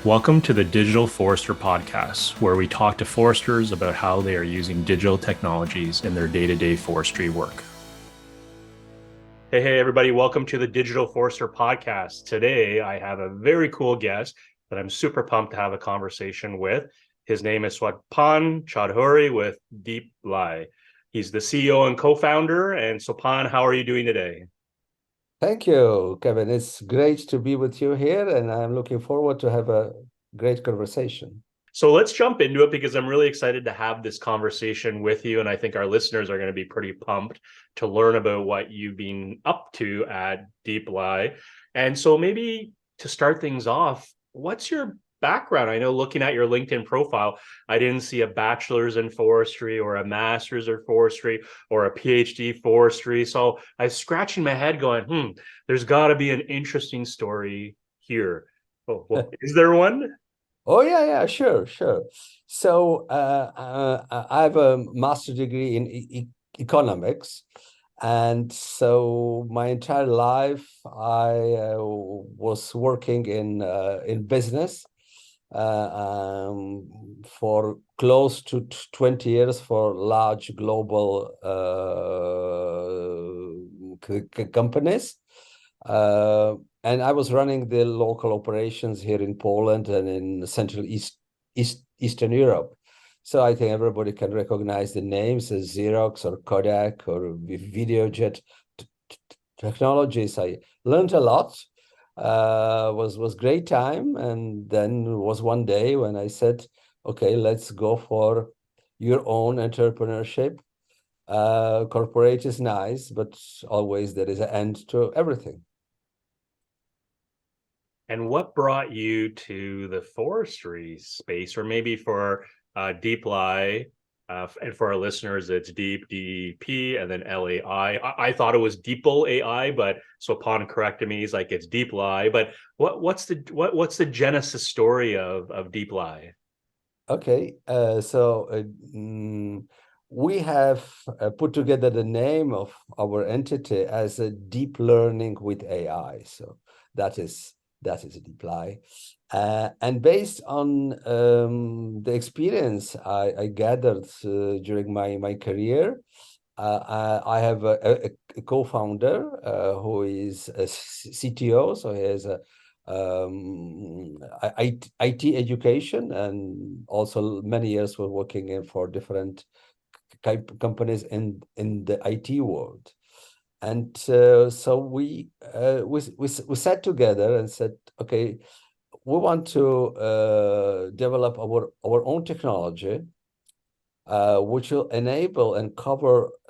Welcome to the Digital Forester Podcast, where we talk to foresters about how they are using digital technologies in their day-to-day forestry work. Hey, everybody. Welcome to the Digital Forester Podcast. Today, I have a very cool guest that I'm super pumped to have a conversation with. His name is Swapan Chaudhuri with Deeplai. He's the CEO and co-founder. And Swapan, how are you doing today? Thank you, Kevin. It's great to be with you here, and I'm looking forward to have a great conversation. So let's jump into it because I'm really excited to have this conversation with you. And I think our listeners are going to be pretty pumped to learn about what you've been up to at Deeplai. And so maybe to start things off, what's your background? I know looking at your LinkedIn profile, I didn't see a bachelor's in forestry or a master's in forestry or a PhD forestry. So I was scratching my head going, there's got to be an interesting story here. Oh, well, is there one? Oh, yeah, sure. So I have a master's degree in economics, and so my entire life I was working in business for close to 20 years for large global companies. And I was running the local operations here in Poland and in Central Eastern Europe. So I think everybody can recognize the names as Xerox or Kodak or Videojet technologies. I learned a lot. Was great time, and then was one day when I said, "Okay, let's go for your own entrepreneurship. Corporate is nice, but always there is an end to everything." And what brought you to the forestry space, or maybe for Deeplai, and for our listeners, it's Deep, DEP, and then LAI. I thought it was Deeple AI, but so upon correcting me, he's like it's Deeplai. But what's the genesis story of Deeplai? Okay, we have put together the name of our entity as a deep learning with AI. So that is a Deeplai. And based on the experience I gathered during my career, I have a co-founder who is a CTO, so he has a IT education, and also many years we're working in for different companies in the IT world. And so we sat together and said, okay, we want to develop our own technology, which will enable and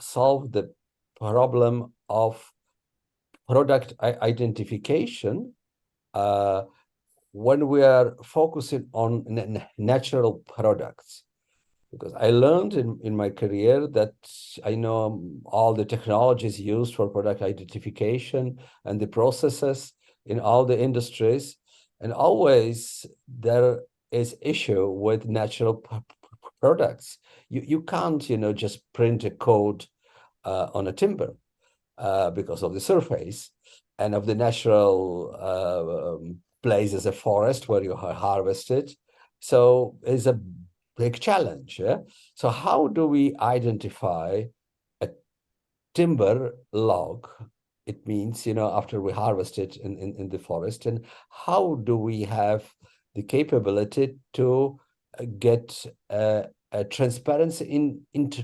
solve the problem of product identification uh, when we are focusing on natural products. Because I learned in my career that I know all the technologies used for product identification and the processes in all the industries, and always there is issue with natural products. You can't just print a code on a timber because of the surface and of the natural place as a forest where you harvest it. So it's a big challenge. Yeah? So how do we identify a timber log? It means, after we harvest it in the forest, and how do we have the capability to get a transparency into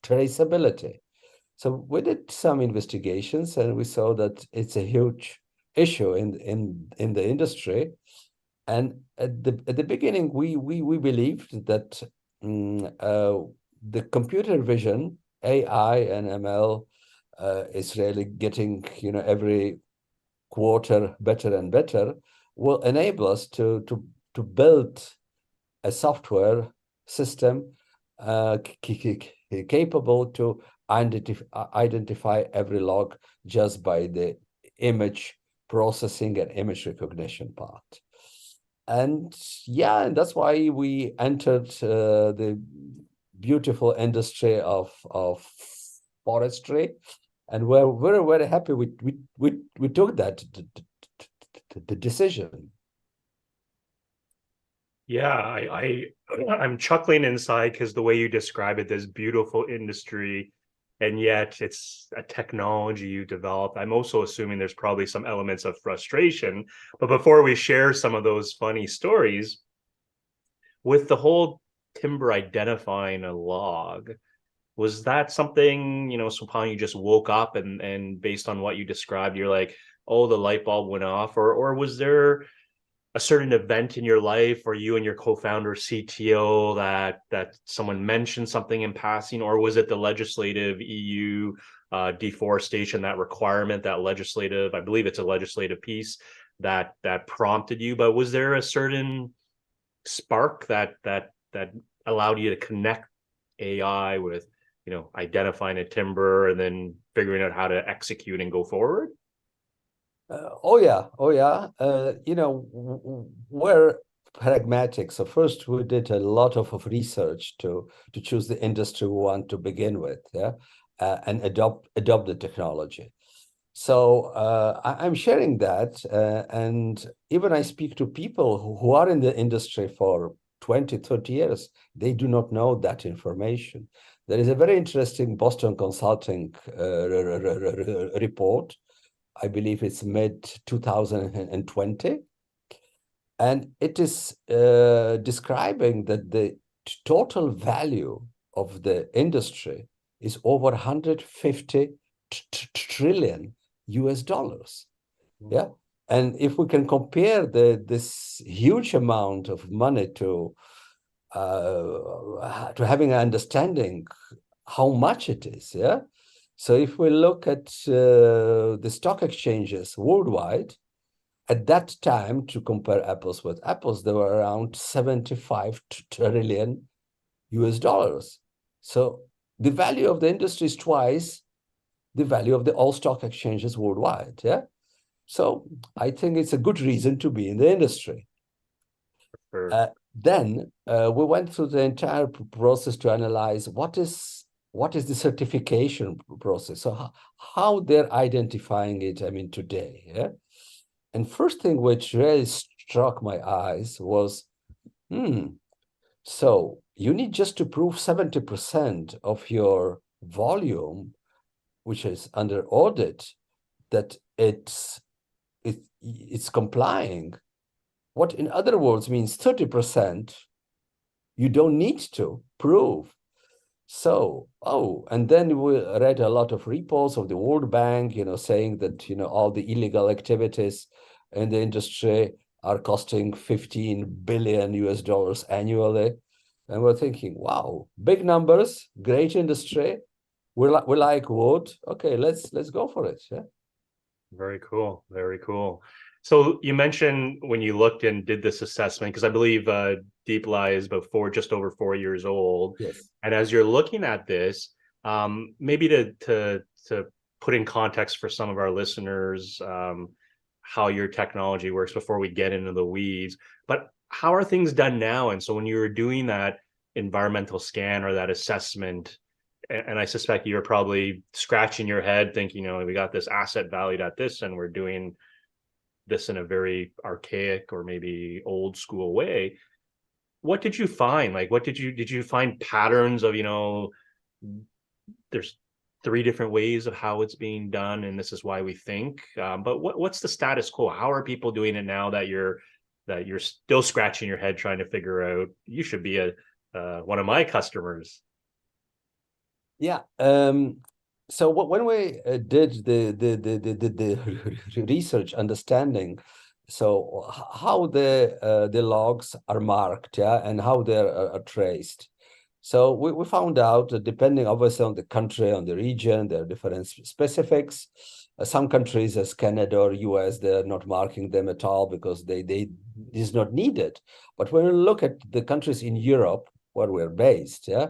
traceability? So we did some investigations, and we saw that it's a huge issue in the industry. And at the beginning, we believed that the computer vision, AI and ML, is really getting every quarter better and better, will enable us to build a software system capable to identify every log just by the image processing and image recognition part. And yeah, and that's why we entered the beautiful industry of forestry, and we're very happy we took that the decision. Yeah, I'm chuckling inside because the way you describe it, this beautiful industry, and yet it's a technology you developed. I'm also assuming there's probably some elements of frustration. But before we share some of those funny stories, with the whole timber identifying a log, was that something, Swapan, you just woke up and based on what you described, you're like, oh, the light bulb went off, or was there a certain event in your life, or you and your co-founder CTO that someone mentioned something in passing, or was it the legislative EU deforestation, that requirement, that legislative, I believe it's a legislative piece that prompted you? But was there a certain spark that allowed you to connect AI with, identifying a timber and then figuring out how to execute and go forward? Oh yeah, oh yeah. We're pragmatic. So first, we did a lot of research to choose the industry we want to begin with, yeah, and adopt the technology. So I'm sharing that, and even I speak to people who are in the industry for 20, 30 years. They do not know that information. There is a very interesting Boston Consulting report. I believe it's mid 2020. And it is describing that the total value of the industry is over 150 trillion US dollars. Yeah. And if we can compare this huge amount of money to having an understanding how much it is, yeah. So if we look at the stock exchanges worldwide, at that time, to compare apples with apples, there were around 75 trillion US dollars. So the value of the industry is twice the value of the all stock exchanges worldwide. Yeah. So I think it's a good reason to be in the industry. Or Then we went through the entire process to analyze what is the certification process. So how they're identifying it, I mean, today. Yeah. And first thing which really struck my eyes was, so you need just to prove 70% of your volume, which is under audit, that it's complying. What in other words means 30% you don't need to prove. So, and then we read a lot of reports of the World Bank, saying that, all the illegal activities in the industry are costing 15 billion US dollars annually. And we're thinking, wow, big numbers, great industry. We like wood. Okay, let's go for it. Yeah. very cool. Very cool. So you mentioned when you looked and did this assessment, because I believe Deeplai is about just over 4 years old. Yes. And as you're looking at this, maybe to put in context for some of our listeners, how your technology works before we get into the weeds. But how are things done now? And so when you were doing that environmental scan or that assessment, and I suspect you're probably scratching your head thinking, we got this asset valued at this, and we're doing this in a very archaic or maybe old school way. What did you find? Like, what did you find patterns of, there's three different ways of how it's being done, and this is why we think. But what's the status quo? How are people doing it now that you're still scratching your head trying to figure out? You should be a one of my customers. Yeah. So when we did the research understanding, so how the logs are marked, yeah, and how they're are traced. So we found out that depending obviously on the country, on the region, there are different specifics. Some countries, as Canada or US, they're not marking them at all because they is not needed. But when we look at the countries in Europe where we're based, yeah,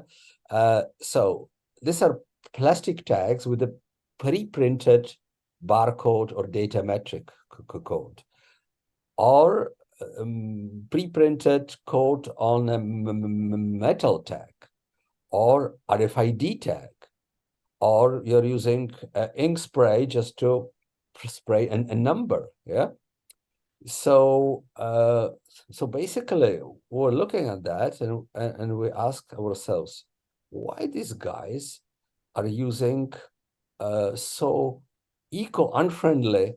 so these are plastic tags with a pre-printed barcode or data metric code, or pre-printed code on a metal tag, or RFID tag, or you're using ink spray just to spray a number. Yeah. So basically, we're looking at that, and we ask ourselves, why these guys are using so eco-unfriendly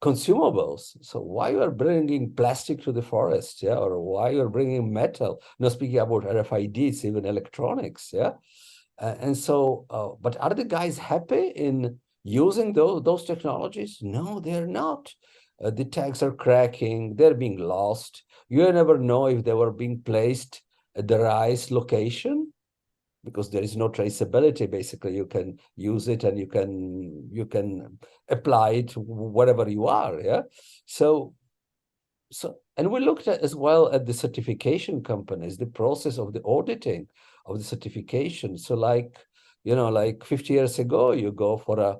consumables? So why you are bringing plastic to the forest, yeah, or why you're bringing metal? Not speaking about RFIDs, even electronics, yeah. But are the guys happy in using those technologies? No, they're not. The tags are cracking, they're being lost. You never know if they were being placed at the right location, because there is no traceability. Basically, you can use it and you can apply it wherever you are. Yeah. And we looked at as well at the certification companies, the process of the auditing of the certification. So like 50 years ago, you go for a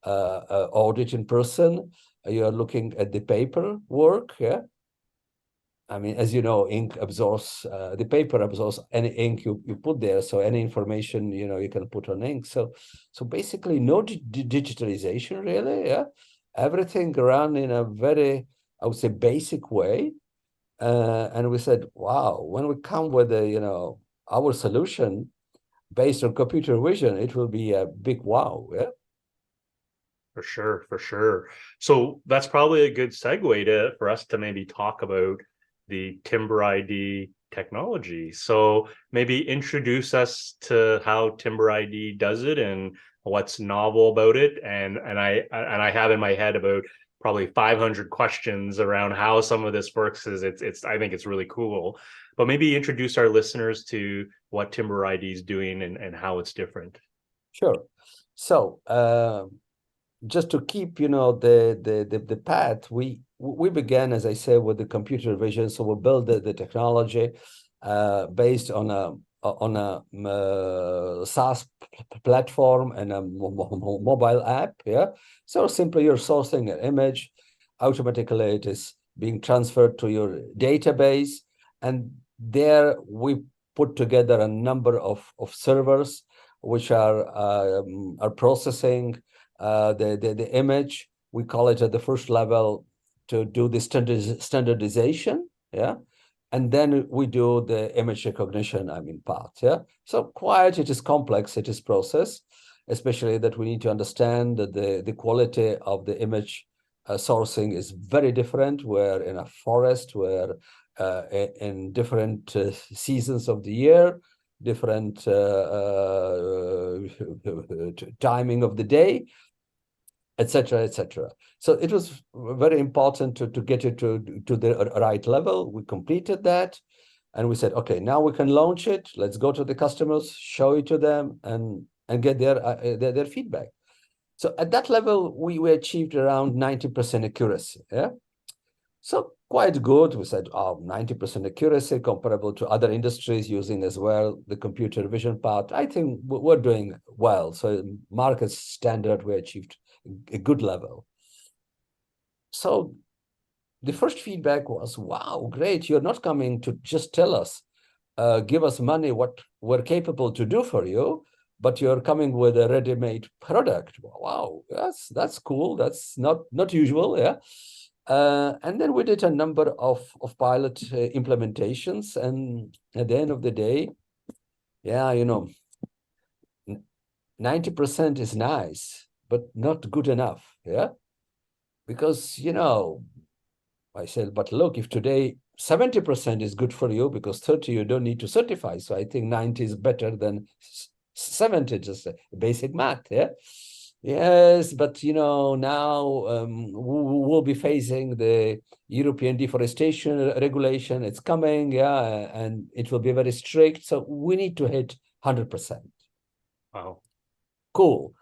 audit in person, you are looking at the paperwork, yeah. I mean, as you know, ink absorbs, the paper absorbs any ink you put there. So any information, you can put on ink. So basically no digitalization really, yeah. Everything run in a very, I would say, basic way. And we said, wow, when we come with our solution based on computer vision, it will be a big wow, yeah. For sure, for sure. So that's probably a good segue for us to maybe talk about the TimberID technology. So maybe introduce us to how TimberID does it and what's novel about it. And I have in my head about probably 500 questions around how some of this works. It's I think it's really cool. But maybe introduce our listeners to what TimberID is doing and how it's different. Sure. So just to keep the path, we began, as I said, with the computer vision. So we built the technology based on a SaaS platform and a mobile app. Yeah. So simply you're sourcing an image, automatically it is being transferred to your database, and there we put together a number of servers which are processing the image. We call it at the first level to do the standardization, yeah, and then we do the image recognition, part, yeah. So it is complex, it is process, especially that we need to understand that the quality of the image sourcing is very different. We're in a forest, where in different seasons of the year, different timing of the day, etc., etc. So it was very important to get it to the right level. We completed that, and we said, okay, now we can launch it. Let's go to the customers, show it to them, and get their feedback. So at that level, we achieved around 90% accuracy. Yeah. So quite good. We said, 90% accuracy comparable to other industries using as well the computer vision part. I think we're doing well. So market standard, we achieved a good level. So the first feedback was, wow, great. You're not coming to just tell us, give us money, what we're capable to do for you, but you're coming with a ready-made product. Wow, that's cool. That's not usual, yeah. And then we did a number of pilot implementations, and at the end of the day, yeah, 90% is nice, but not good enough, yeah. Because I said, but look, if today 70% is good for you, because 30 you don't need to certify. So I think 90 is better than 70, just basic math, yeah. Yes, but now we'll be facing the European Deforestation Regulation. It's coming, yeah, and it will be very strict. So we need to hit 100%. Wow. Cool.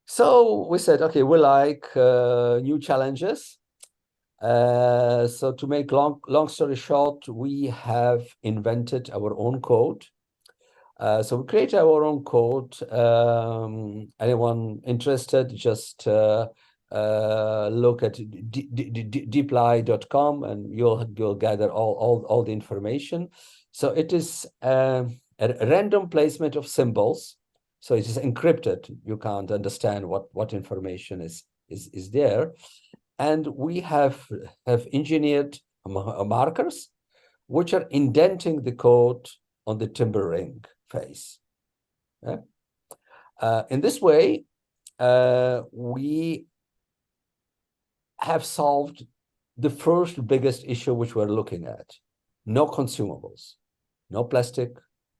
So we said, okay, we like new challenges. So to make long story short, we have invented our own code. So we create our own code. Anyone interested, just look at Deeplai.com and you'll gather all the information. So it is a random placement of symbols. So it is encrypted. You can't understand what information is there. And we have engineered markers which are indenting the code on the timber ring face. Yeah? In this way, we have solved the first biggest issue which we're looking at. No consumables, no plastic,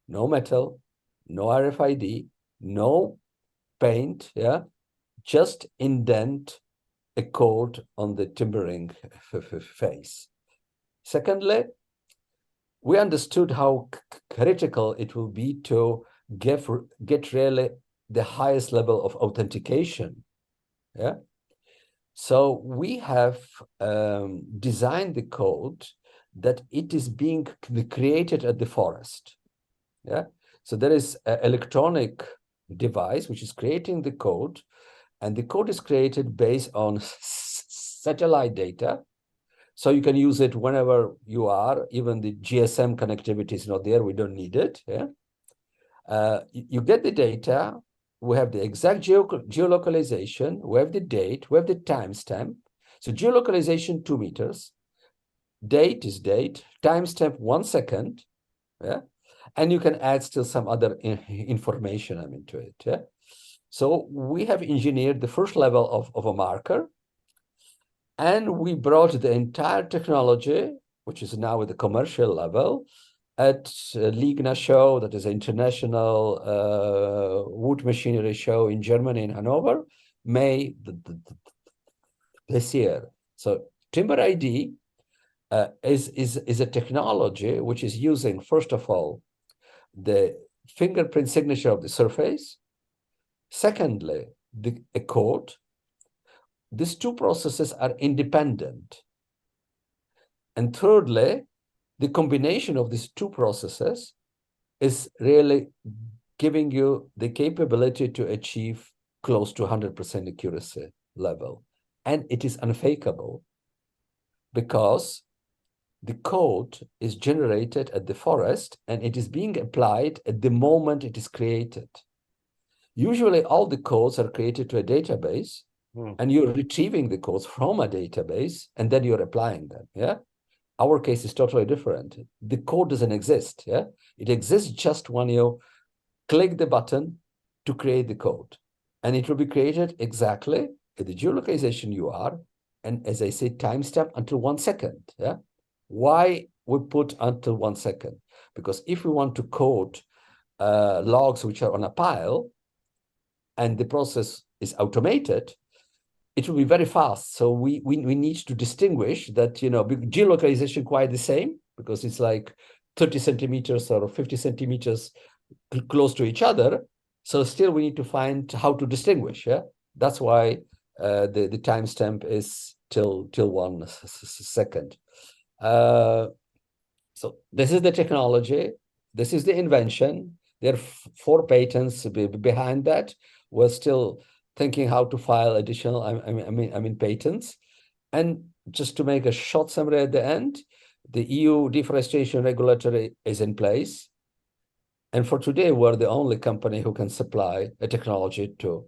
no metal, no RFID, no paint, yeah, just indent a code on the timbering face. Secondly, we understood how critical it will be to get really the highest level of authentication. Yeah. So we have designed the code that it is being created at the forest. Yeah. So there is an electronic device which is creating the code, and the code is created based on satellite data. So you can use it whenever you are. Even the GSM connectivity is not there. We don't need it. Yeah. You get the data. We have the exact geolocalization. We have the date. We have the timestamp. So geolocalization 2 meters. Date is date. Timestamp 1 second. Yeah. And you can add still some other information to it. Yeah. So we have engineered the first level of a marker. And we brought the entire technology, which is now at the commercial level, at Ligna show, that is an international wood machinery show in Germany, in Hanover, May this year. So TimberID is a technology which is using, first of all, the fingerprint signature of the surface. Secondly, a code. These two processes are independent. And thirdly, the combination of these two processes is really giving you the capability to achieve close to 100% accuracy level. And it is unfakeable because the code is generated at the forest and it is being applied at the moment it is created. Usually all the codes are created to a database, and you're retrieving the codes from a database and then you're applying them. Yeah. Our case is totally different. The code doesn't exist. Yeah. It exists just when you click the button to create the code. And it will be created exactly at the geolocalization you are. And as I said, timestamp until 1 second. Yeah. Why we put until 1 second? Because if we want to code logs which are on a pile and the process is automated, it will be very fast. So we need to distinguish that, geolocalization quite the same, because it's like 30 centimeters or 50 centimeters close to each other. So still we need to find how to distinguish. Yeah, that's why the timestamp is till 1 second. So this is the technology. This is the invention. There are 4 patents behind that. We're still thinking how to file additional, patents. And just to make a short summary at the end, the EU Deforestation Regulatory is in place. And for today, we're the only company who can supply a technology to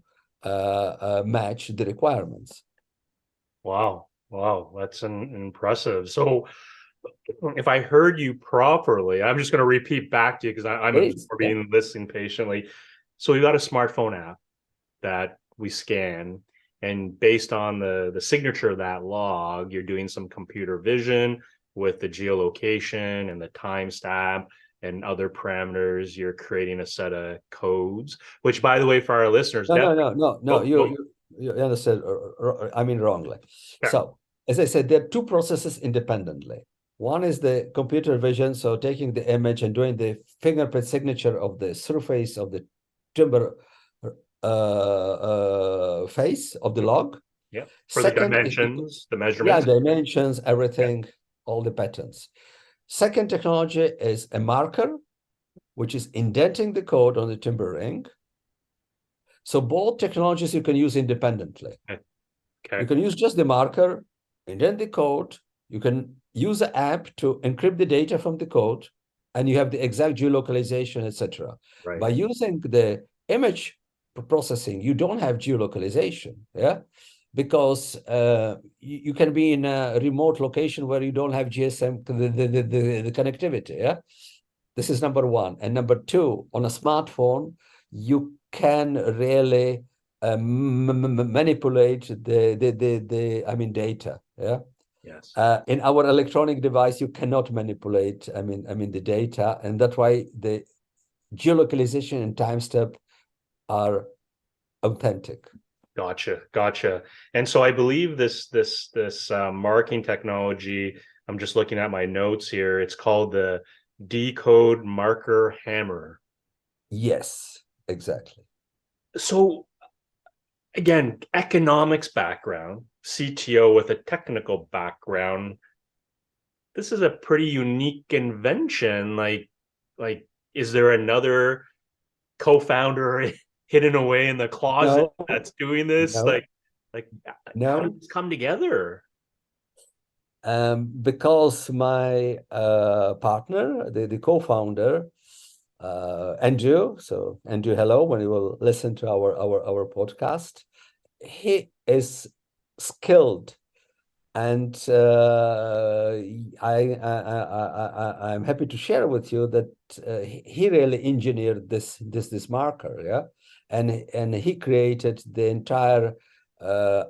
match the requirements. Wow. That's impressive. So if I heard you properly, I'm just going to repeat back to you because I'm absorbing, listening patiently. So you got a smartphone app that we scan, and based on the signature of that log, you're doing some computer vision with the geolocation and the timestamp and other parameters. You're creating a set of codes, which, by the way, for our listeners, no, you understand wrongly. Yeah. So as I said, there are 2 processes independently. One is the computer vision, so taking the image and doing the fingerprint signature of the surface of the timber face of the log. Yeah. For the dimensions, the measurements. Yeah, dimensions, everything, all the patterns. Second technology is a marker, which is indenting the code on the timber ring. So both technologies you can use independently. Okay. You can use just the marker, indent the code. You can use the app to encrypt the data from the code, and you have the exact geolocalization, etc. Right. By using the image processing, you don't have geolocalization. Yeah. because you can be in a remote location where you don't have GSM, the connectivity. Yeah, this is number one. And number two, on a smartphone, you can really manipulate data. Yeah. Yes. In our electronic device, you cannot manipulate, the data, and that's why the geolocalization and timestamp are authentic. Gotcha. And so I believe this marking technology, I'm just looking at my notes here. It's called the decode marker hammer. Yes, exactly. So again, economics background, CTO with a technical background. This is a pretty unique invention. Like, is there another co-founder hidden away in the closet No, that's doing this? no, Like how did no. this come together? Because my partner, the co-founder, Andrew, so Andrew, hello, when you will listen to our podcast, he is skilled. And I'm happy to share with you that he really engineered this marker, yeah, and he created the entire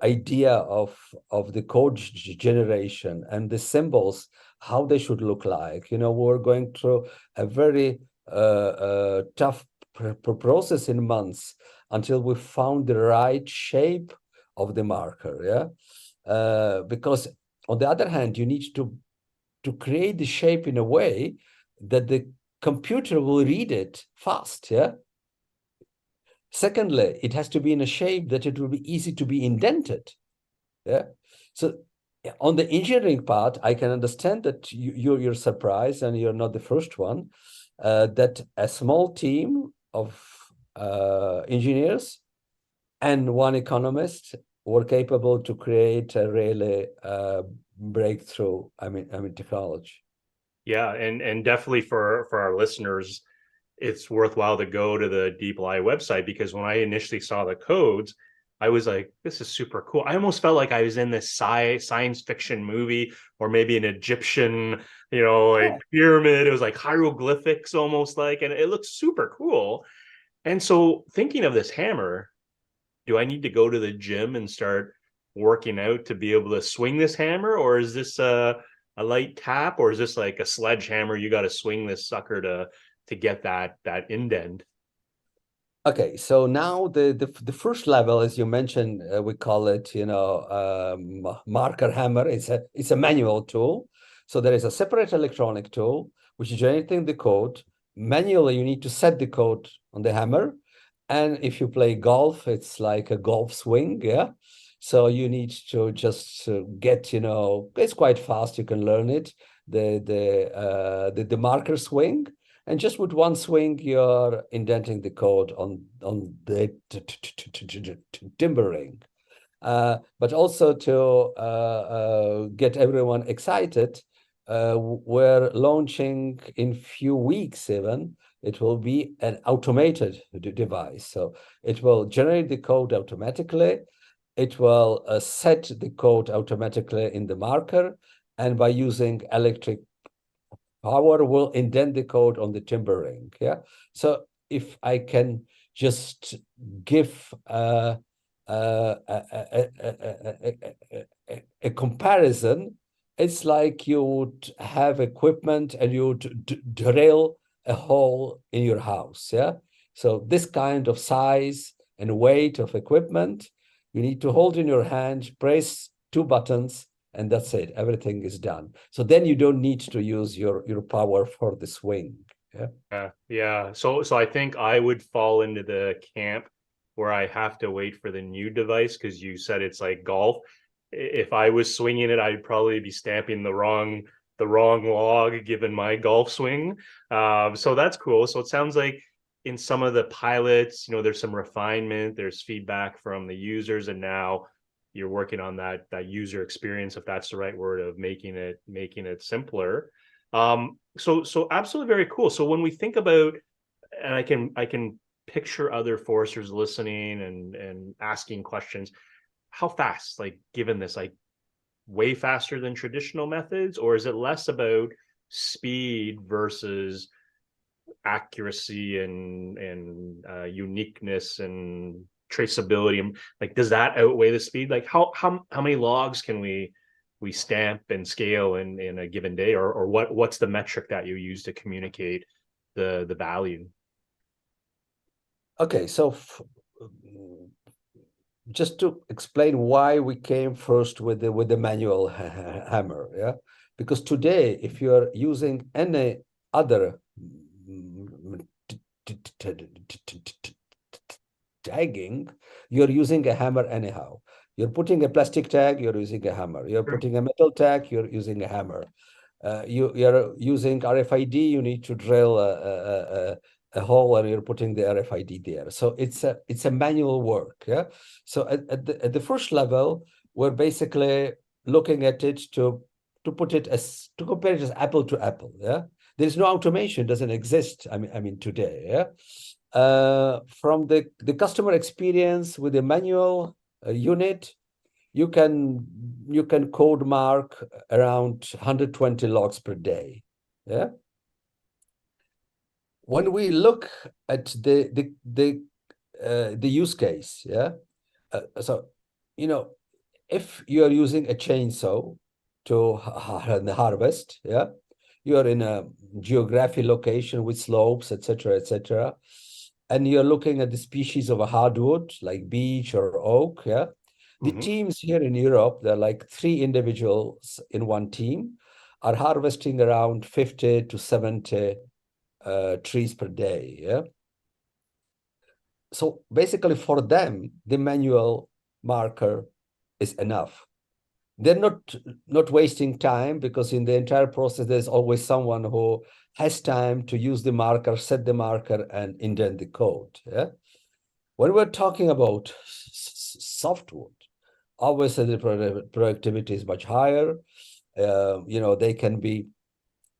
idea of the code generation and the symbols, how they should look like. You know, we're going through a very tough process in months until we found the right shape of the marker, yeah. Because on the other hand, you need to create the shape in a way that the computer will read it fast. Yeah. Secondly, it has to be in a shape that it will be easy to be indented. Yeah. So on the engineering part, I can understand that you're surprised, and you're not the first one, that a small team of engineers and one economist were capable to create a really breakthrough. Technology. Yeah, and definitely for our listeners, it's worthwhile to go to the Deeplai website, because when I initially saw the codes, I was like, this is super cool. I almost felt like I was in this science fiction movie, or maybe an Egyptian, like Yeah. pyramid. It was like hieroglyphics almost like, and it looks super cool. And so thinking of this hammer, do I need to go to the gym and start working out to be able to swing this hammer? Or is this a light tap? Or is this like a sledgehammer? You got to swing this sucker to get that indent. Okay, so now the first level, as you mentioned, we call it, marker hammer. It's a manual tool. So there is a separate electronic tool which is generating the code. Manually, you need to set the code on the hammer. And if you play golf, it's like a golf swing, yeah. So you need to just get, it's quite fast. You can learn it. The marker swing. And just with one swing, you're indenting the code on the timbering. But also to get everyone excited, we're launching in few weeks even. It will be an automated device. So it will generate the code automatically. It will set the code automatically in the marker. And by using electric power will indent the code on the timbering. Yeah. So if I can just give a comparison, it's like you would have equipment and you would drill a hole in your house. Yeah. So this kind of size and weight of equipment, you need to hold in your hand, press two buttons, and that's it. Everything is done. So then you don't need to use your power for the swing. Yeah. Yeah. So I think I would fall into the camp where I have to wait for the new device, because you said it's like golf. If I was swinging it, I'd probably be stamping the wrong log given my golf swing. So that's cool. So it sounds like in some of the pilots, there's some refinement, there's feedback from the users, and now you're working on that user experience, if that's the right word, of making it simpler. So absolutely very cool. So when we think about, and I can picture other foresters listening and asking questions, how fast, like given this, like way faster than traditional methods, or is it less about speed versus accuracy and uniqueness and traceability? Like, does that outweigh the speed? Like, how many logs can we stamp and scale in a given day, or what's the metric that you use to communicate the value? Okay, so just to explain why we came first with the manual hammer, yeah, because today if you are using any other tagging, you're using a hammer anyhow. You're putting a plastic tag, you're using a hammer. You're putting a metal tag, you're using a hammer. You're using RFID, you need to drill a hole and you're putting the RFID there. So it's a manual work, yeah. So at the first level, we're basically looking at it to put it as to compare it as apple to apple, yeah. There's no automation, doesn't exist. I mean today, yeah. From the customer experience with the manual unit, you can code mark around 120 logs per day. Yeah. When we look at the use case, yeah. So, if you are using a chainsaw to harvest, yeah, you are in a geographic location with slopes, etc., and you're looking at the species of a hardwood like beech or oak, yeah. The teams here in Europe, they're like 3 individuals in one team, are harvesting around 50 to 70 trees per day, yeah. So basically for them, the manual marker is enough. They're not wasting time, because in the entire process, there's always someone who has time to use the marker, set the marker, and indent the code. Yeah. When we're talking about softwood, obviously the productivity is much higher. They can be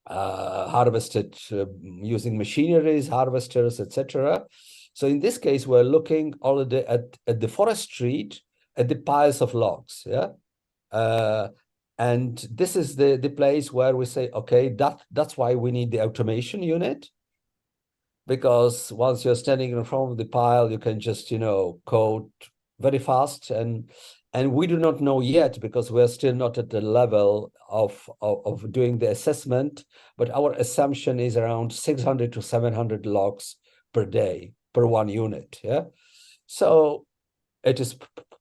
harvested using machineries, harvesters, etc. So in this case, we're looking already at the forest street, at the piles of logs. Yeah. And this is the place where we say, okay, that's why we need the automation unit, because once you're standing in front of the pile, you can just code very fast, and we do not know yet, because we're still not at the level of doing the assessment, but our assumption is around 600 to 700 logs per day per one unit. Yeah. So it is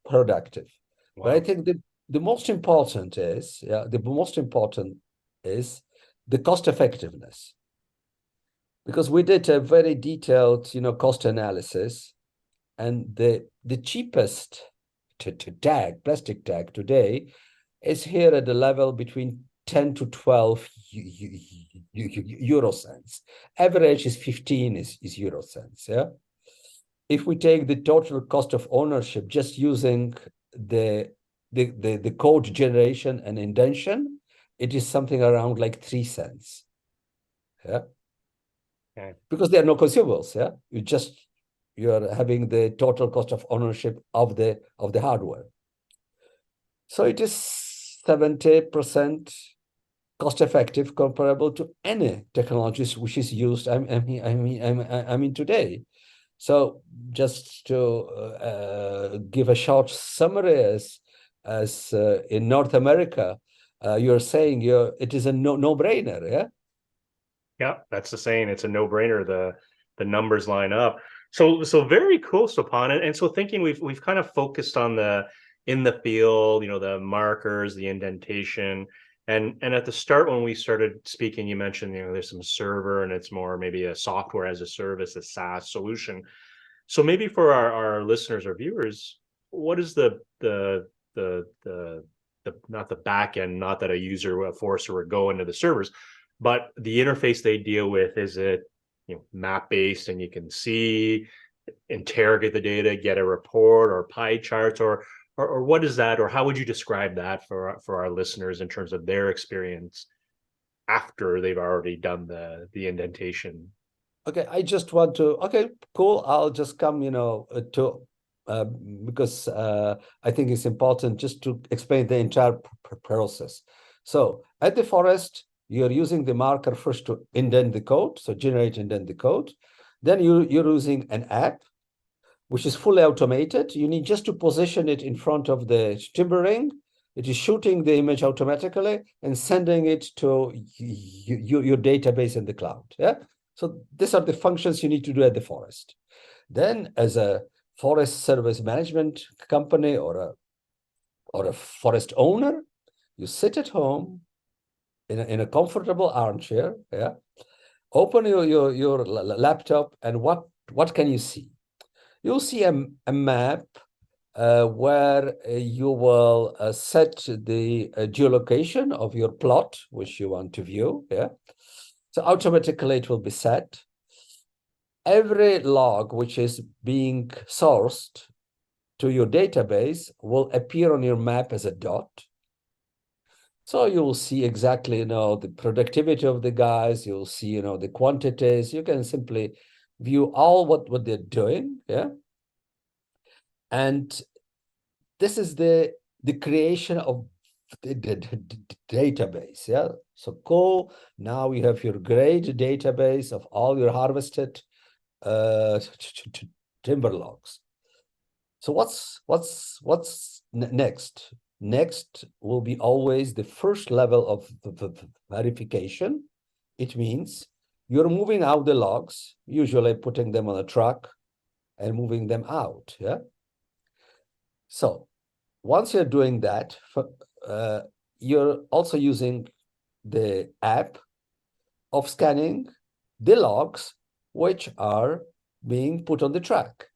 productive. Wow. But I think the most important is, the cost effectiveness, because we did a very detailed, cost analysis, and the cheapest to tag, plastic tag today, is here at the level between 10 to 12 euro cents. Average is 15 is euro cents. Yeah. If we take the total cost of ownership just using the code generation and indentation, it is something around like 3 cents. Yeah. Okay. Because there are no consumables. Yeah. You're having the total cost of ownership of the hardware. So it is 70% cost effective, comparable to any technologies which is used. I mean today. So just to give a short summary, as in North America, you're saying it is a no-brainer, yeah? Yeah, that's the saying. It's a no-brainer. The numbers line up. So very cool, Swapan. And so thinking we've kind of focused on the in the field, the markers, the indentation. And at the start when we started speaking, you mentioned, there's some server and it's more maybe a software as a service, a SaaS solution. So maybe for our listeners or viewers, what is the not the back end, not that a user, a forester would go into the servers, but the interface they deal with, is it map based and you can see, interrogate the data, get a report or pie charts, or what is that, or how would you describe that for our listeners in terms of their experience after they've already done the indentation? Okay, I just want to, okay, cool. I'll just come, to because I think it's important just to explain the entire process. So at the forest, you're using the marker first to indent the code, so generate indent the code. Then you're using an app, which is fully automated. You need just to position it in front of the timber ring. It is shooting the image automatically and sending it to your database in the cloud. Yeah. So these are the functions you need to do at the forest. Then, as a forest service management company or a forest owner, you sit at home in a comfortable armchair. Yeah. Open your laptop, and what can you see? You'll see a map where you will set the geolocation of your plot, which you want to view. Yeah. So automatically it will be set. Every log which is being sourced to your database will appear on your map as a dot. So you will see exactly, the productivity of the guys. You'll see, the quantities. You can simply view all what they're doing. Yeah. And this is the creation of the database. Yeah. So cool. Now you have your great database of all your harvested timber logs. So what's next? Next will be always the first level of the verification. It means you're moving out the logs, usually putting them on a truck and moving them out. Yeah. So once you're doing that, you're also using the app of scanning the logs which are being put on the track.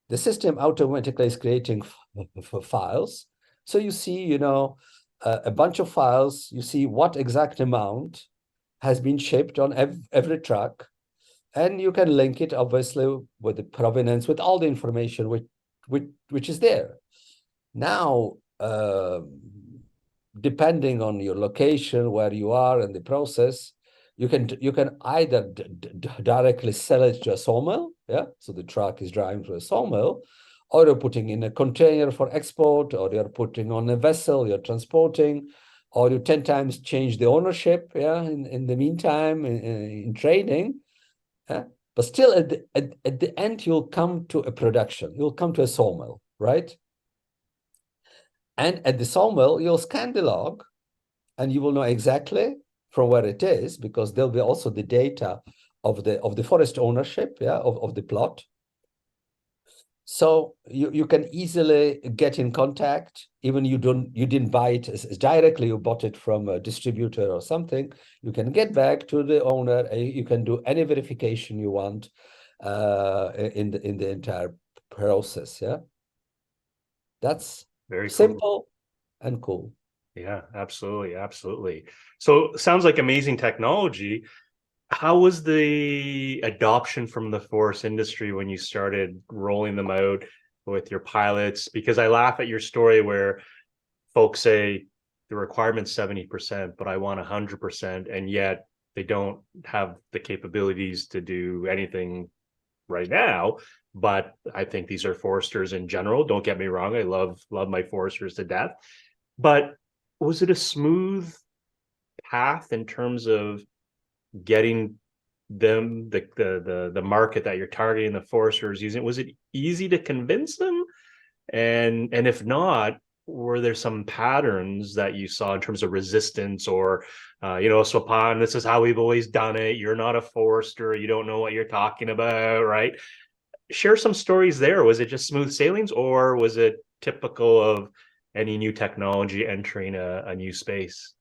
The system automatically is creating files. So you see, a bunch of files. You see what exact amount has been shipped on every truck, and you can link it obviously with the provenance, with all the information which is there. Now, depending on your location, where you are in the process, you can either directly sell it to a sawmill. Yeah. So the truck is driving to a sawmill, or you're putting in a container for export, or you're putting on a vessel, you're transporting, or you 10 times change the ownership. Yeah. In the meantime, in trading. Yeah. But still at the end, you'll come to a production. You'll come to a sawmill, right? And at the sawmill, you'll scan the log, and you will know exactly from where it is, because there'll be also the data of the forest ownership, yeah, of the plot. So you can easily get in contact, even you didn't buy it as directly, you bought it from a distributor or something. You can get back to the owner, you can do any verification you want in the entire process. Yeah. That's Very cool. simple and cool. Yeah, absolutely. Absolutely. So sounds like amazing technology. How was the adoption from the forest industry when you started rolling them out with your pilots? Because I laugh at your story where folks say the requirement's 70%, but I want 100%, and yet they don't have the capabilities to do anything right now. But I think these are foresters in general. Don't get me wrong. I love my foresters to death. But was it a smooth path in terms of getting them the market that you're targeting, the foresters using? Was it easy to convince them? And if not, were there some patterns that you saw in terms of resistance, or Swapan, this is how we've always done it, you're not a forester, you don't know what you're talking about, right? Share some stories there. Was it just smooth sailings, or was it typical of any new technology entering a new space?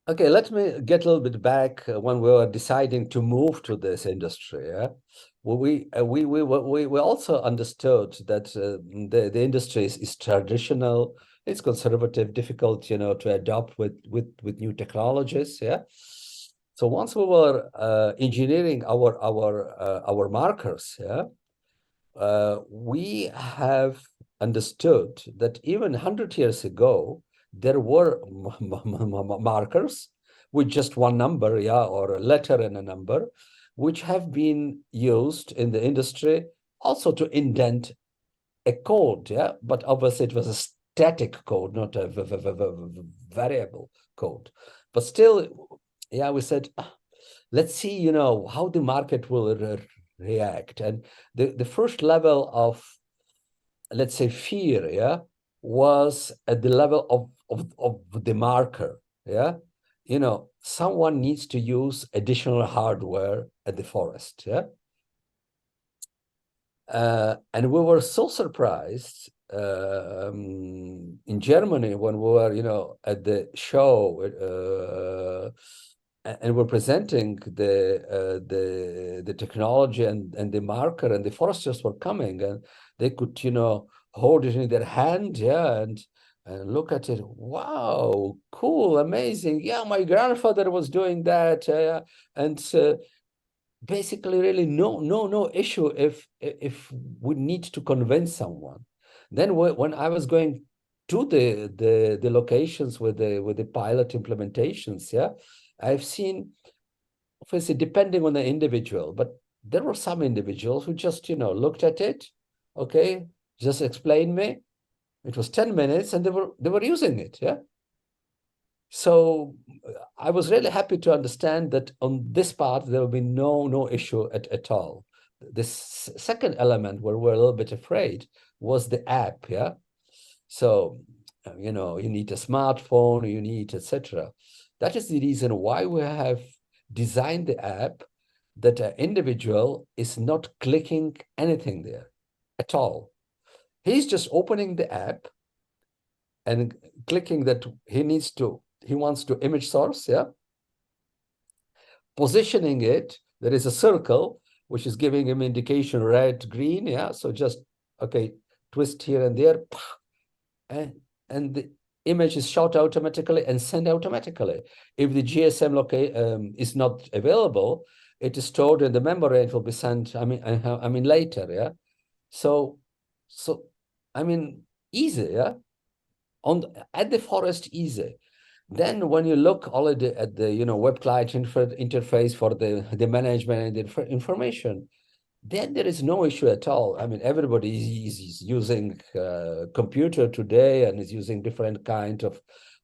Okay, let me get a little bit back when we were deciding to move to this industry. Yeah, well, we also understood that the industry is traditional, it's conservative, difficult, to adopt with new technologies. Yeah. So once we were engineering our markers, yeah, we have understood that even 100 years ago, there were markers with just one number, yeah, or a letter and a number, which have been used in the industry also to indent a code, yeah, but obviously it was a static code, not a variable code. But still, yeah, we said, let's see, you know, how the market will react. And the first level of, let's say, fear, yeah, was at the level of the marker, yeah. You know, someone needs to use additional hardware at the forest, yeah. And we were so surprised in Germany when we were, you know, at the show, and we're presenting the technology and the marker, and the foresters were coming, and they could, you know, hold it in their hand, yeah, and look at it. Wow, cool, amazing. Yeah, my grandfather was doing that, and basically really no issue if we need to convince someone. Then when I was going to the locations with the pilot implementations, yeah, I've seen, obviously depending on the individual, but there were some individuals who just, you know, looked at it, okay, just explain me. It was 10 minutes and they were using it, yeah. So I was really happy to understand that on this part, there will be no issue at all. This second element where we're a little bit afraid was the app, yeah? So, you know, you need a smartphone, you need, etc. That is the reason why we have designed the app that an individual is not clicking anything there at all. He's just opening the app and clicking that he wants to image source, yeah, positioning it. There is a circle which is giving him indication red, green, yeah. So just, okay, twist here and there, and the image is shot automatically and sent automatically. If the GSM is not available, it is stored in the memory and will be sent, I mean later, yeah. So I mean, easy, yeah. At the forest, easy. Then when you look already at the, you know, web client interface for the management and the information, then there is no issue at all. I mean, everybody is using computer today and is using different kind of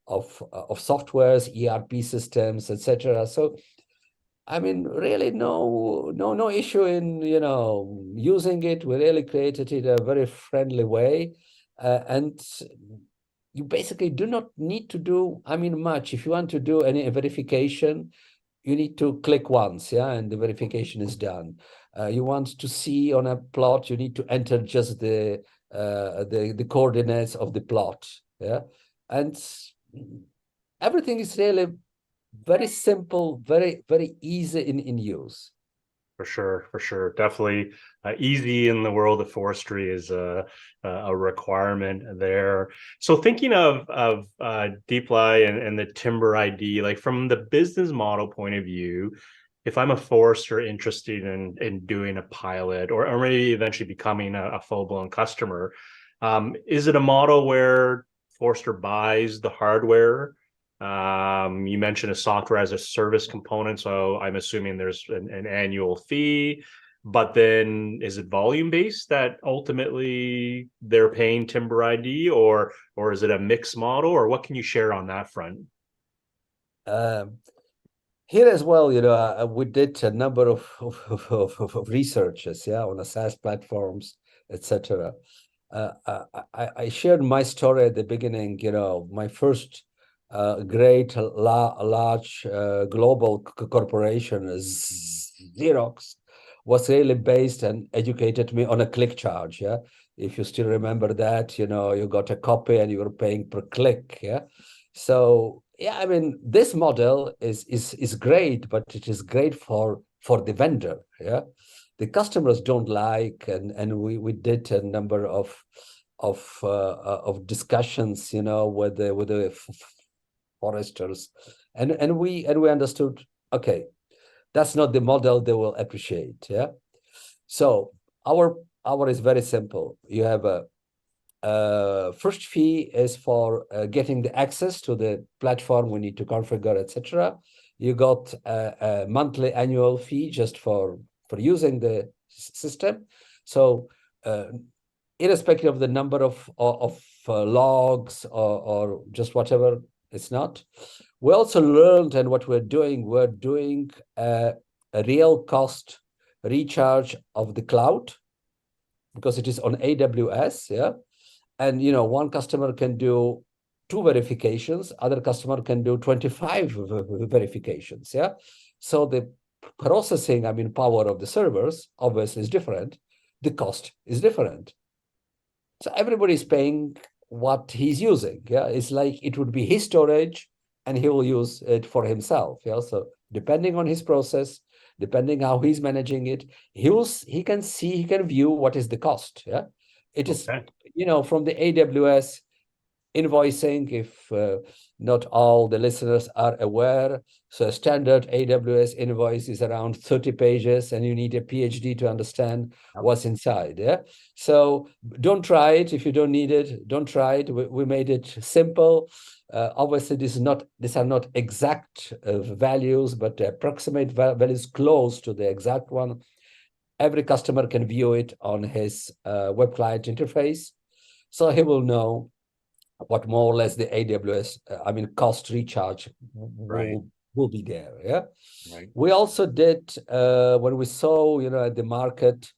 softwares, ERP systems, etc. So I mean, really no issue in, you know, using it. We really created it in a very friendly way, and you basically do not need to do, I mean, much. If you want to do any verification, you need to click once, yeah, and the verification is done. You want to see on a plot, you need to enter just the coordinates of the plot, yeah, and everything is really very simple, very easy in use. For sure. Definitely easy in the world of forestry is a requirement there. So thinking of Deeplai and the TimberID, like from the business model point of view, if I'm a forester interested in doing a pilot or maybe eventually becoming a full-blown customer, is it a model where forester buys the hardware? You mentioned a software as a service component, so I'm assuming there's an annual fee, but then is it volume based that ultimately they're paying TimberID, or is it a mixed model, or what can you share on that front? Here as well, you know, we did a number of researches, yeah, on the SaaS platforms, etc. I shared my story at the beginning. You know, my first great large global corporation, Xerox, was really based and educated me on a click charge. Yeah, if you still remember that, you know, you got a copy and you were paying per click. Yeah, so yeah, I mean, this model is great, but it is great for the vendor. Yeah, the customers don't like, and we did a number of discussions, you know, with the foresters, and we understood, okay, that's not the model they will appreciate. Yeah, so our is very simple. You have a first fee is for getting the access to the platform we need to configure, etc. You got a monthly annual fee just for using the system. So irrespective of the number of logs or just whatever it's not. We also learned, and what we're doing a real cost recharge of the cloud, because it is on AWS, yeah. And one customer can do 2 verifications, other customer can do 25 verifications, yeah. So the processing, power of the servers obviously is different. The cost is different. So everybody's paying what he's using. Yeah, it's like it would be his storage and he will use it for himself. Yeah, so depending on his process, depending how he's managing it, he can view what is the cost. Yeah, it is, Okay. from the AWS invoicing, if not all the listeners are aware. So a standard AWS invoice is around 30 pages, and you need a PhD to understand what's inside. Yeah. So don't try it if you don't need it. Don't try it. We made it simple. Obviously, these are not exact values, but approximate values close to the exact one. Every customer can view it on his web client interface, so he will know what more or less the AWS, cost recharge Right. will be there. Yeah. Right. We also did, when we saw, at the market,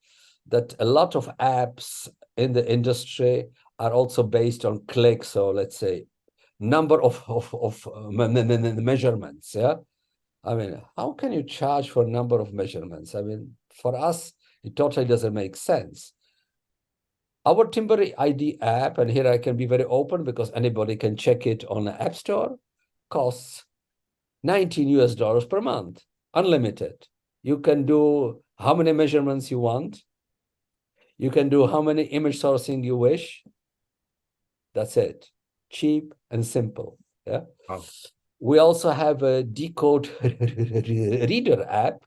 that a lot of apps in the industry are also based on clicks. So let's say number of measurements. Yeah. How can you charge for number of measurements? For us, it totally doesn't make sense. Our TimberID app, and here I can be very open because anybody can check it on the App Store, costs $19 per month, unlimited. You can do how many measurements you want. You can do how many image sourcing you wish. That's it. Cheap and simple. Yeah. Wow. We also have a decode reader app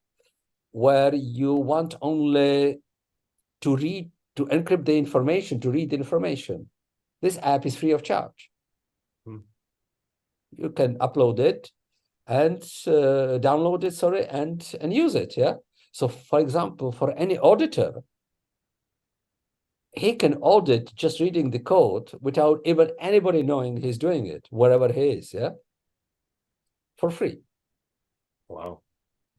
where you want only to encrypt the information, to read the information. This app is free of charge. You can upload it and download it, and use it. Yeah. So, for example, for any auditor, he can audit just reading the code without even anybody knowing he's doing it, wherever he is. Yeah. For free. Wow.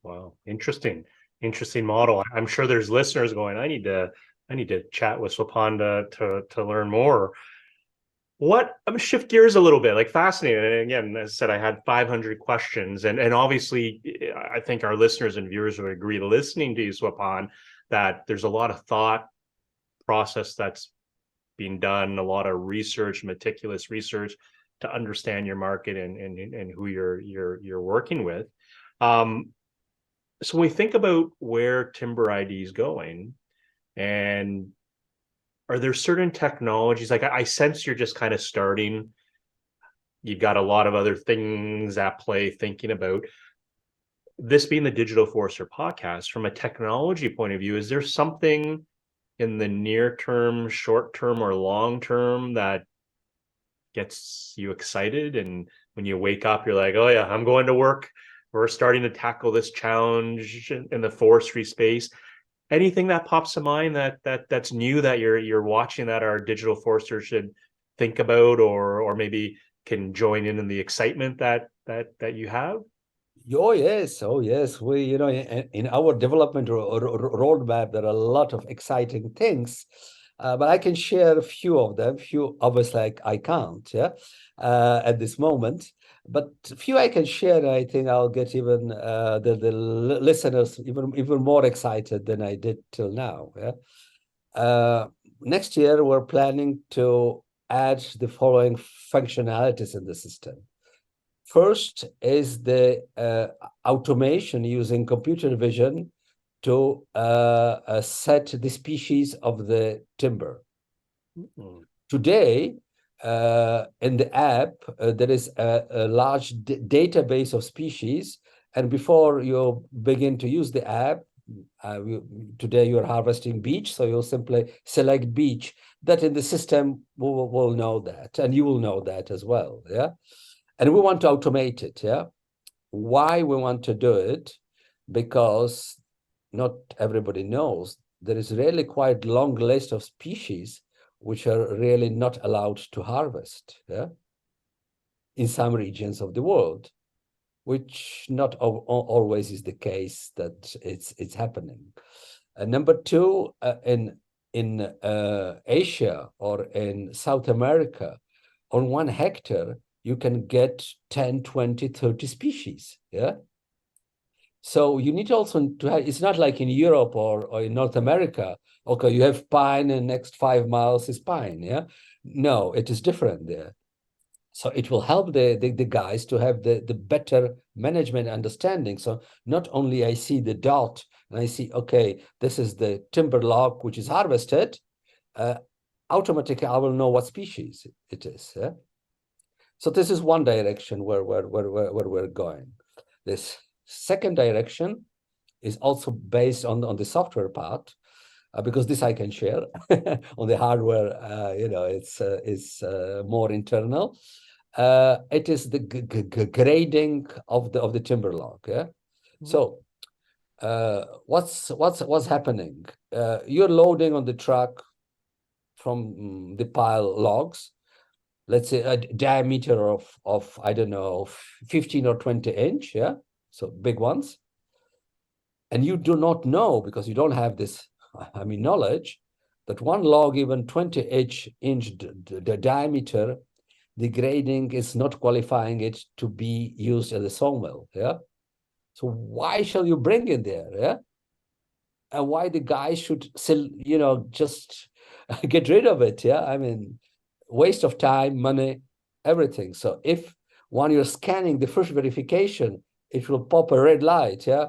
Wow. Interesting. Interesting model. I'm sure there's listeners going, I need to chat with Swapan to learn more. I'm gonna shift gears a little bit, like fascinating. And again, as I said, I had 500 questions, and obviously, I think our listeners and viewers would agree, listening to you, Swapan, that there's a lot of thought process that's being done, a lot of research, meticulous research to understand your market and who you're working with. So when we think about where TimberID is going, and are there certain technologies, like I sense you're just kind of starting, you've got a lot of other things at play thinking about this being the Digital Forester podcast. From a technology point of view, is there something in the near term, short term, or long term that gets you excited? And when you wake up, you're like, oh yeah, I'm going to work. We're starting to tackle this challenge in the forestry space. Anything that pops to mind that's new that you're watching that our digital foresters should think about, or maybe can join in the excitement that you have? Oh yes, oh yes. We, in our development roadmap, there are a lot of exciting things, but I can share a few of them. Few, obviously, I can't, yeah, at this moment. But few I can share. I think I'll get even the listeners even more excited than I did till now. Yeah. Next year, we're planning to add the following functionalities in the system. First is the automation using computer vision to set the species of the timber. Mm-hmm. Today, in the app, there is a large database of species. And before you begin to use the app, today you're harvesting beech, so you'll simply select beech. That in the system will know that, and you will know that as well. Yeah. And we want to automate it. Yeah. Why we want to do it? Because not everybody knows there is really quite long list of species which are really not allowed to harvest, yeah, in some regions of the world, which not always is the case that it's happening. Number two, in Asia or in South America, on 1 hectare, you can get 10, 20, 30 species, yeah? So you need also to have, it's not like in Europe or in North America, okay, you have pine and next 5 miles is pine, yeah? No, it is different there. So it will help the guys to have the better management understanding. So not only I see the dot and I see, okay, this is the timber log which is harvested, automatically I will know what species it is. Yeah? So this is one direction where we're going. This second direction is also based on the software part, because this I can share. On the hardware, it's more internal. It is the grading of the timber log. Yeah. So what's happening? You're loading on the truck from the pile logs, let's say a diameter of I don't know 15 or 20 inch. Yeah. So big ones. And you do not know, because you don't have this, knowledge, that one log, even 20-inch diameter, the grading is not qualifying it to be used as a sawmill. Yeah. So why shall you bring it there? Yeah. And why the guy should still, just get rid of it? Yeah. Waste of time, money, everything. So if when you're scanning the first verification, it will pop a red light. Yeah.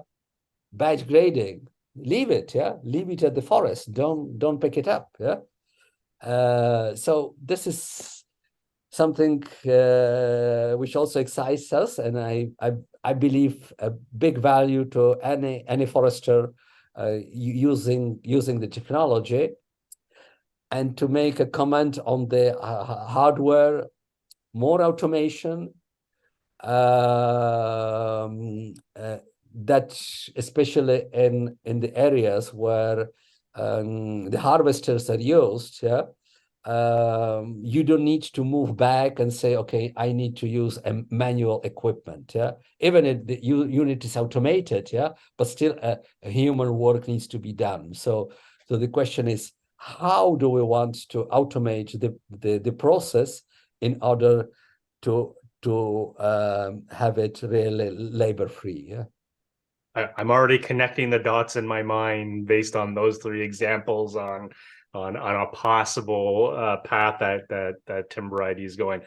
Bad grading, leave it, yeah, leave it at the forest, don't pick it up. Yeah. So this is something which also excites us, and I believe a big value to any forester using the technology. And to make a comment on the hardware, more automation, that especially in the areas where the harvesters are used, yeah, you don't need to move back and say, okay, I need to use a manual equipment. Yeah, even if the unit is automated, yeah, but still a human work needs to be done. So the question is, how do we want to automate the process in order to have it really labor free? Yeah. I'm already connecting the dots in my mind based on those 3 examples on a possible path that TimberID is going.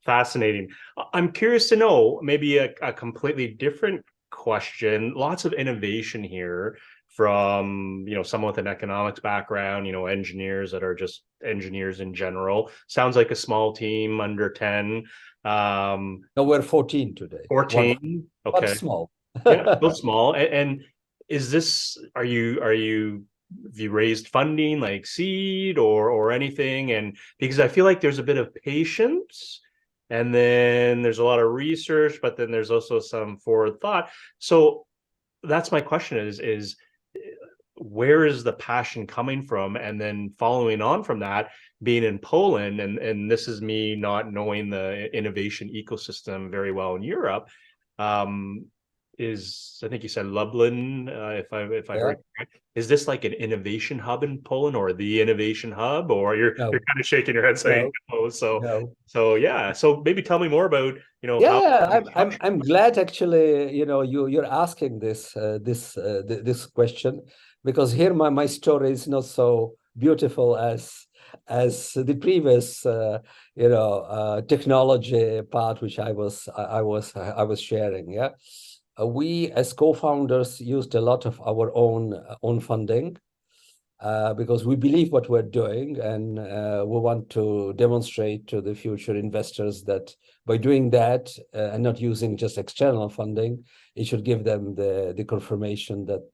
Fascinating. I'm curious to know, maybe a completely different question. Lots of innovation here from someone with an economics background, engineers that are just engineers in general. Sounds like a small team, under 10. No, we're 14 today. 14. But Okay. small. Yeah, so small. And is this, have you raised funding like seed or anything? And because I feel like there's a bit of patience, and then there's a lot of research, but then there's also some forward thought. So that's my question is where is the passion coming from? And then following on from that, being in Poland, and this is me not knowing the innovation ecosystem very well in Europe, is, I think you said Lublin, if I Yeah. heard correct. Is this like an innovation hub in Poland, or the innovation hub, or you're kind of shaking your head saying no? So yeah. So maybe tell me more about how. Yeah, I'm glad actually, you're asking this question, because here my story is not so beautiful as the previous technology part which I was sharing. Yeah. We as co-founders used a lot of our own funding, because we believe what we're doing, and we want to demonstrate to the future investors that by doing that, and not using just external funding, it should give them the confirmation that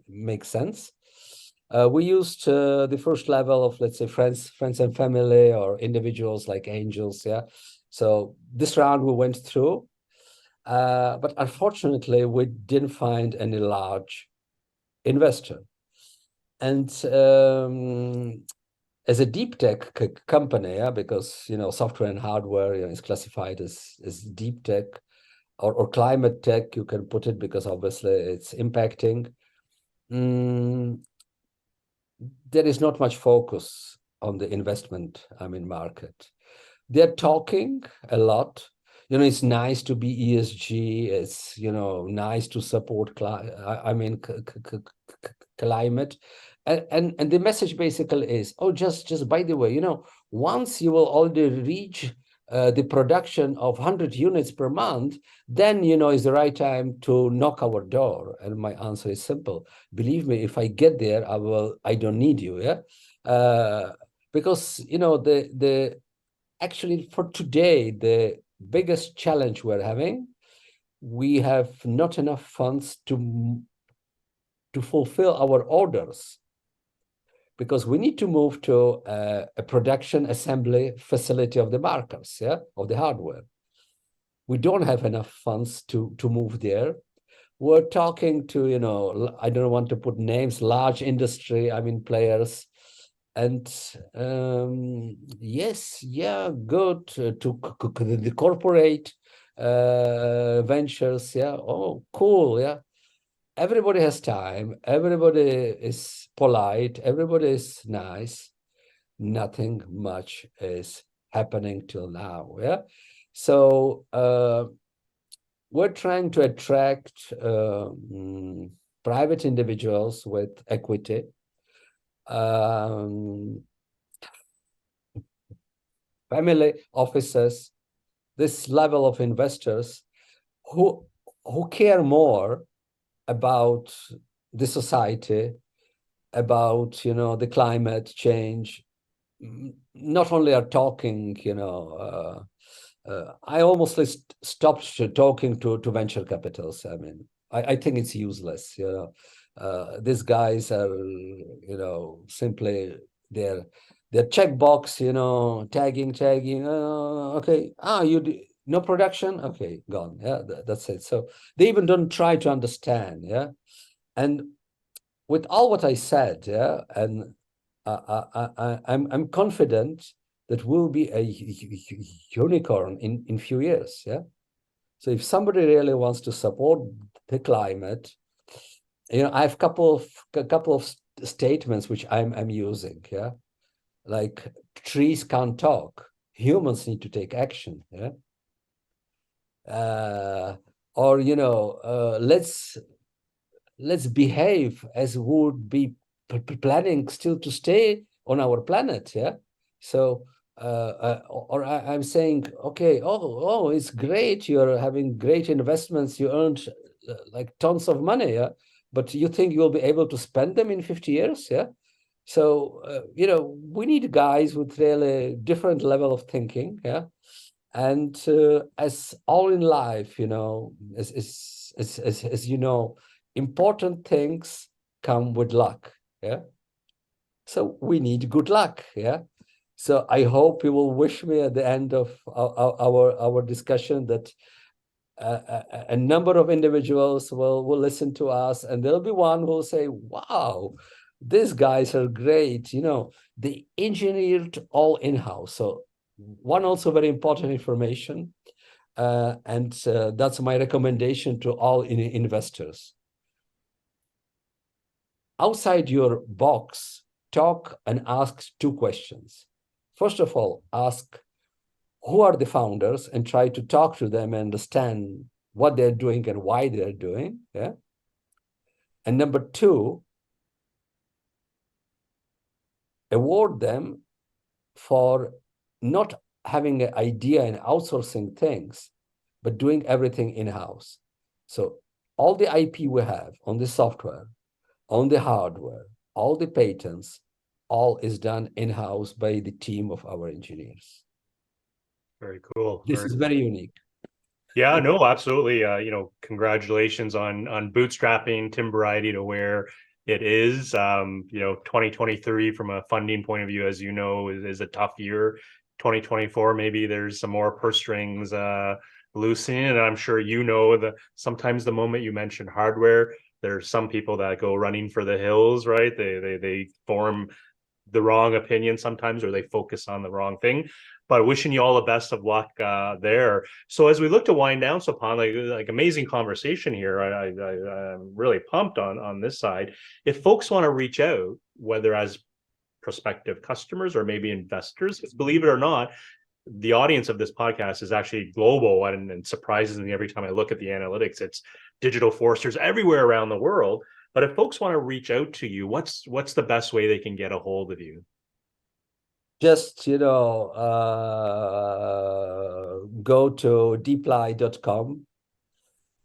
makes sense. We used the first level of, let's say, friends and family, or individuals like angels. Yeah. So this round we went through, but unfortunately we didn't find any large investor. And as a deep tech company, yeah, because software and hardware is classified as deep tech or climate tech, you can put it, because obviously it's impacting. There is not much focus on the investment, market. They're talking a lot. It's nice to be ESG. It's nice to support climate, and the message basically is, oh, just by the way, once you will already reach the production of 100 units per month, then is the right time to knock our door. And my answer is simple: believe me, if I get there, I don't need you. Yeah. Because the actually, for today, the biggest challenge we're having, we have not enough funds to fulfill our orders, because we need to move to a production assembly facility of the markers, yeah, of the hardware. We don't have enough funds to move there. We're talking to, I don't want to put names, large industry, players. And yes, yeah, good to the corporate ventures. Yeah, oh, cool. Yeah, everybody has time. Everybody is polite. Everybody is nice. Nothing much is happening till now. Yeah, so we're trying to attract private individuals with equity. Family offices, this level of investors who care more about the society, about the climate change. Not only are talking, I almost stopped talking to venture capitals. I think it's useless. These guys are simply their checkbox, tagging. Okay, no production. Okay, gone. Yeah, that's it. So they even don't try to understand. Yeah, and with all what I said, yeah, and I'm confident that we'll be a unicorn in few years. Yeah. So if somebody really wants to support the climate, I have a couple of statements which I'm using. Yeah. Like, trees can't talk. Humans need to take action. Yeah. Or let's behave as would be planning still to stay on our planet. Yeah. So or I'm saying, okay, oh, it's great, you're having great investments, you earned like tons of money. Yeah. But you think you'll be able to spend them in 50 years? Yeah. So we need guys with really different level of thinking. Yeah. And as all in life, as important things come with luck. Yeah. So we need good luck. Yeah. So I hope you will wish me at the end of our discussion that a number of individuals will listen to us, and there'll be one who will say, wow, these guys are great. They engineered all in-house. So one also very important information, and that's my recommendation to all investors. Outside your box, talk and ask two questions. First of all, ask who are the founders and try to talk to them and understand what they're doing and why they're doing. Yeah. And number two, award them for not having an idea and outsourcing things, but doing everything in-house. So all the IP we have on the software, on the hardware, all the patents, all is done in-house by the team of our engineers. Very cool. This is very unique. Yeah, no, absolutely. Congratulations on bootstrapping TimberID to where it is. 2023 from a funding point of view, as you know, is a tough year. 2024, maybe there's some more purse strings loosening, and I'm sure that sometimes the moment you mention hardware, there's some people that go running for the hills, right? They form the wrong opinion sometimes, or they focus on the wrong thing. But wishing you all the best of luck there. So as we look to wind down, Swapan, like amazing conversation here. I'm really pumped on this side. If folks want to reach out, whether as prospective customers or maybe investors, because believe it or not, the audience of this podcast is actually global, and surprises me every time I look at the analytics. It's digital foresters everywhere around the world. But if folks want to reach out to you, what's the best way they can get a hold of you? Just, go to deeplai.com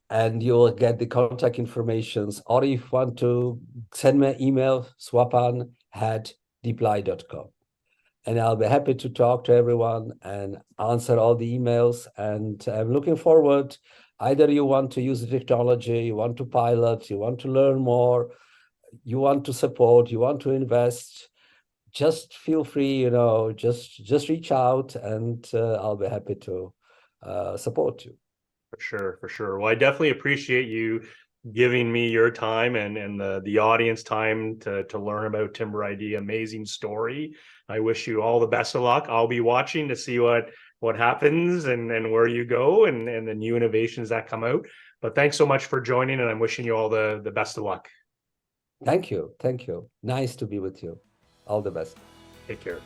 and you'll get the contact informations. Or if you want to send me an email, swapan@deeplai.com. And I'll be happy to talk to everyone and answer all the emails. And I'm looking forward. Either you want to use the technology, you want to pilot, you want to learn more, you want to support, you want to invest, just feel free, just reach out, and I'll be happy to support you. For sure, for sure. Well, I definitely appreciate you giving me your time and the audience time to learn about TimberID. Amazing story. I wish you all the best of luck. I'll be watching to see what happens and where you go and the new innovations that come out. But thanks so much for joining, and I'm wishing you all the best of luck. Thank you. Nice to be with you. All the best. Take care.